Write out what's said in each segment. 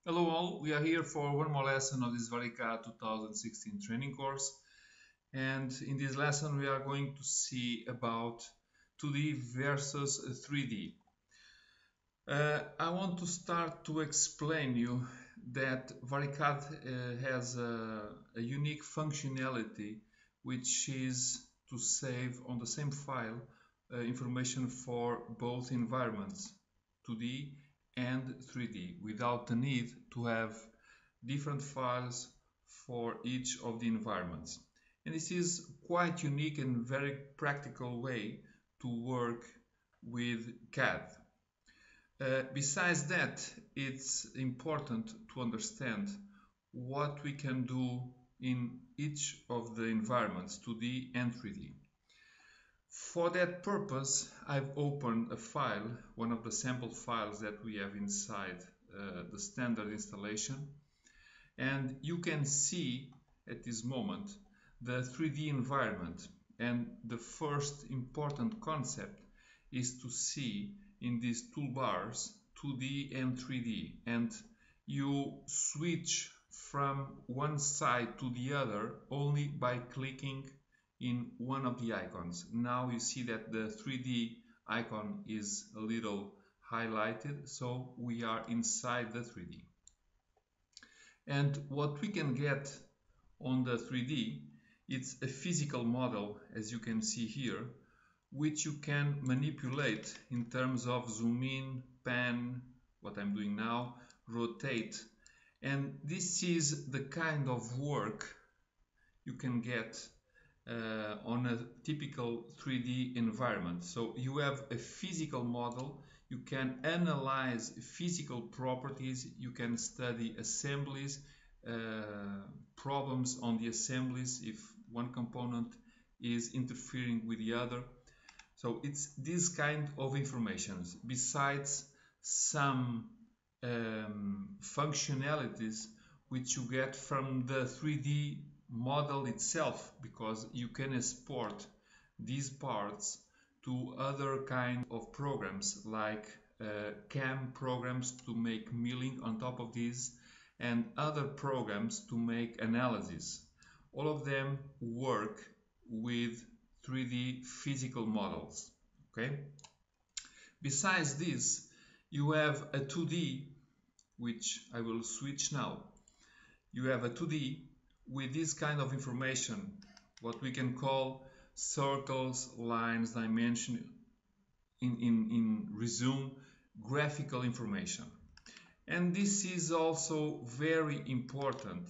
Hello all, we are here for one more lesson of this VariCAD 2016 training course, and in this lesson we are going to see about 2D versus 3D. I want to start to explain you that VariCAD has a unique functionality, which is to save on the same file information for both environments, 2D and 3D, without the need to have different files for each of the environments. And this is quite unique and very practical way to work with CAD. Besides that, it's important to understand what we can do in each of the environments, 2D and 3D. For that purpose, I've opened a file, one of the sample files that we have inside the standard installation, and you can see at this moment the 3D environment. And the first important concept is to see in these toolbars 2D and 3D, and you switch from one side to the other only by clicking in one of the icons. Now you see that the 3D icon is a little highlighted, so we are inside the 3D. And what we can get on the 3D, it's a physical model, as you can see here, which you can manipulate in terms of zoom in, pan, what I'm doing now, rotate. And this is the kind of work you can get on a typical 3D environment. So you have a physical model, you can analyze physical properties, you can study assemblies, problems on the assemblies if one component is interfering with the other. So it's this kind of information, besides some functionalities which you get from the 3D model itself, because you can export these parts to other kind of programs like CAM programs to make milling on top of this, and other programs to make analysis. All of them work with 3D physical models. Okay. Besides this, you have a 2D, which I will switch now. You have a 2D with this kind of information, what we can call circles, lines, dimension, in resume, graphical information. And this is also very important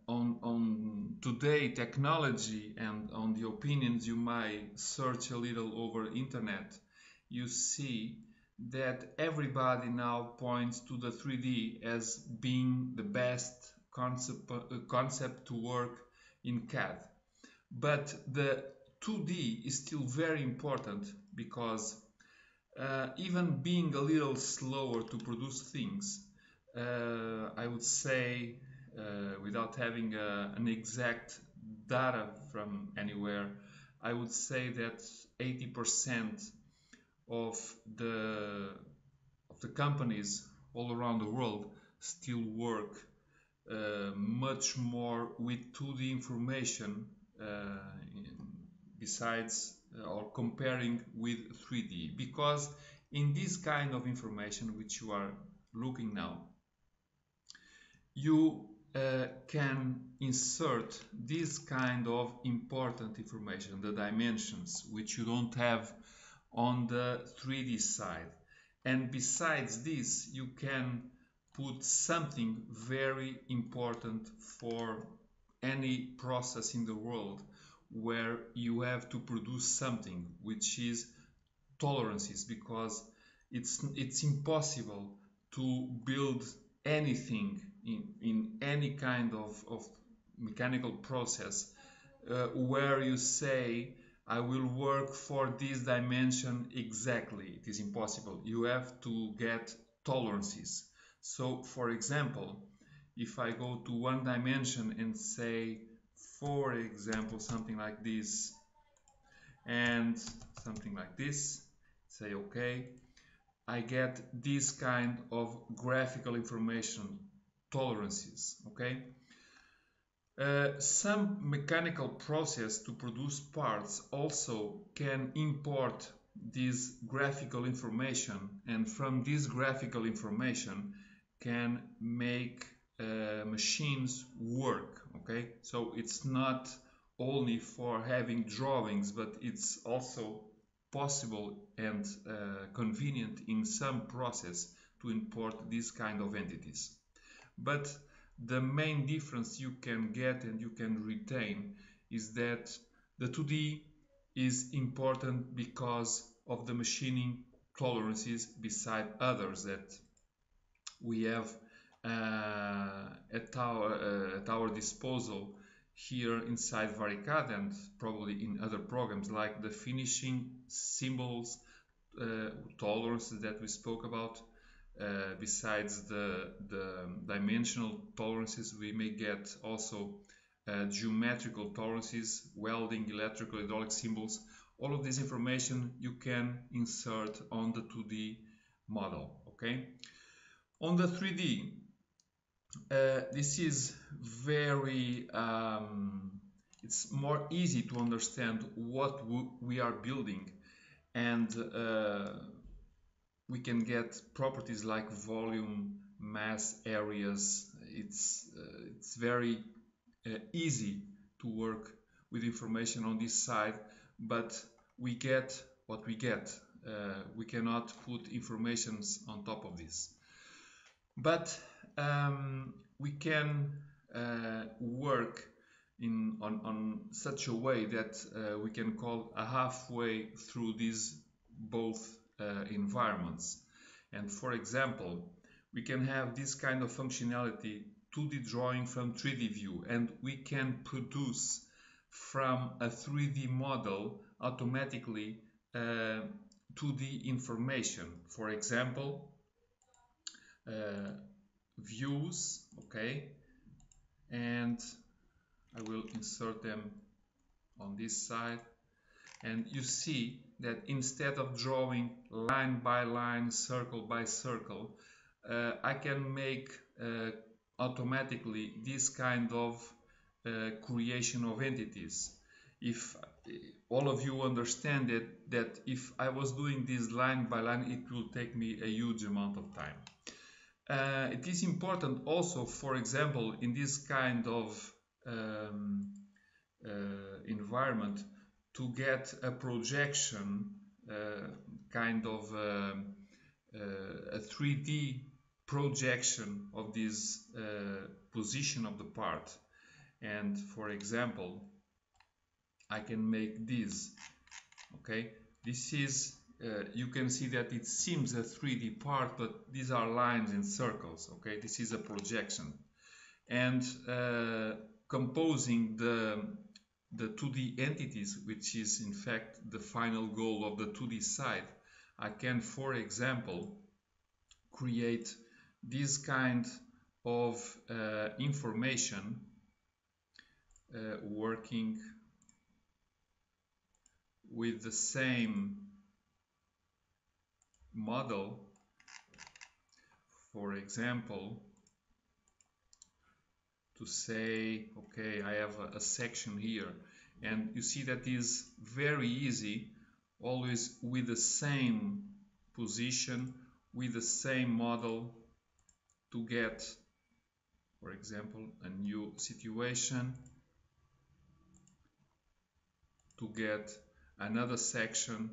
on today technology, and on the opinions you might search a little over internet. You see that everybody now points to the 3D as being the best concept to work in CAD. But the 2D is still very important, because even being a little slower to produce things, I would say, without having an exact data from anywhere, I would say that 80% of the companies all around the world still work much more with 2D information besides or comparing with 3D, because in this kind of information which you are looking now, you can insert this kind of important information, the dimensions, which you don't have on the 3D side. And besides this, you can put something very important for any process in the world where you have to produce something, which is tolerances, because it's impossible to build anything in any kind of mechanical process where you say, I will work for this dimension exactly. It is impossible. You have to get tolerances. So, for example, if I go to one dimension and say, for example, something like this and something like this, say OK, I get this kind of graphical information tolerances. Okay. Some mechanical process to produce parts also can import this graphical information, and from this graphical information can make machines work. Okay, so it's not only for having drawings, but it's also possible and convenient in some process to import this kind of entities. But the main difference you can get and you can retain is that the 2D is important because of the machining tolerances beside others that we have at our disposal here inside VariCAD and probably in other programs like the finishing symbols tolerances that we spoke about. Besides the dimensional tolerances, we may get also geometrical tolerances, welding, electrical, hydraulic symbols. All of this information you can insert on the 2D model. Okay. On the 3D, this is very it's more easy to understand what we are building, and we can get properties like volume, mass, areas. It's very easy to work with information on this side, but we get what we get. We cannot put informations on top of this. But we can work on such a way that we can call a halfway through these both environments. And for example, we can have this kind of functionality, 2D drawing from 3D view, and we can produce from a 3D model automatically 2D information. For example, views, okay, and I will insert them on this side, and you see that instead of drawing line by line, circle by circle, I can make automatically this kind of creation of entities. If all of you understand that if I was doing this line by line, it will take me a huge amount of time. It is important also, for example, in this kind of environment, to get a projection, kind of a 3D projection of this position of the part. And for example, I can make this. Okay, this is you can see that it seems a 3D part, but these are lines and circles. Okay, this is a projection, and composing the 2D entities, which is in fact the final goal of the 2D side, I can, for example, create this kind of information working with the same model. For example, to say, okay, I have a section here, and you see that is very easy, always with the same position, with the same model, to get, for example, a new situation, to get another section,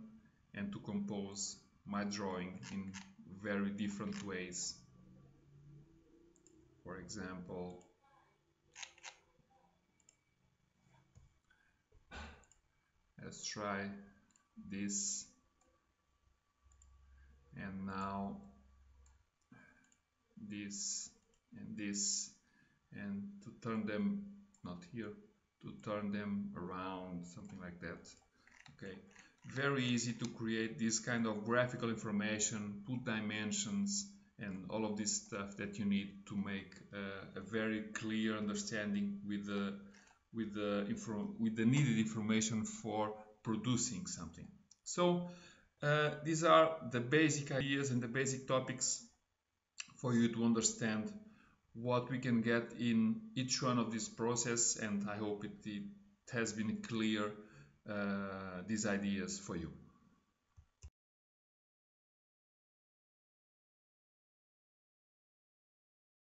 and to compose my drawing in very different ways. For example, let's try this, and now this and this, and to turn them, not here, to turn them around, something like that. Okay, very easy to create this kind of graphical information, put dimensions, and all of this stuff that you need to make a very clear understanding with the needed information for producing something. So These are the basic ideas and the basic topics for you to understand what we can get in each one of these process, and I hope it has been clear these ideas for you.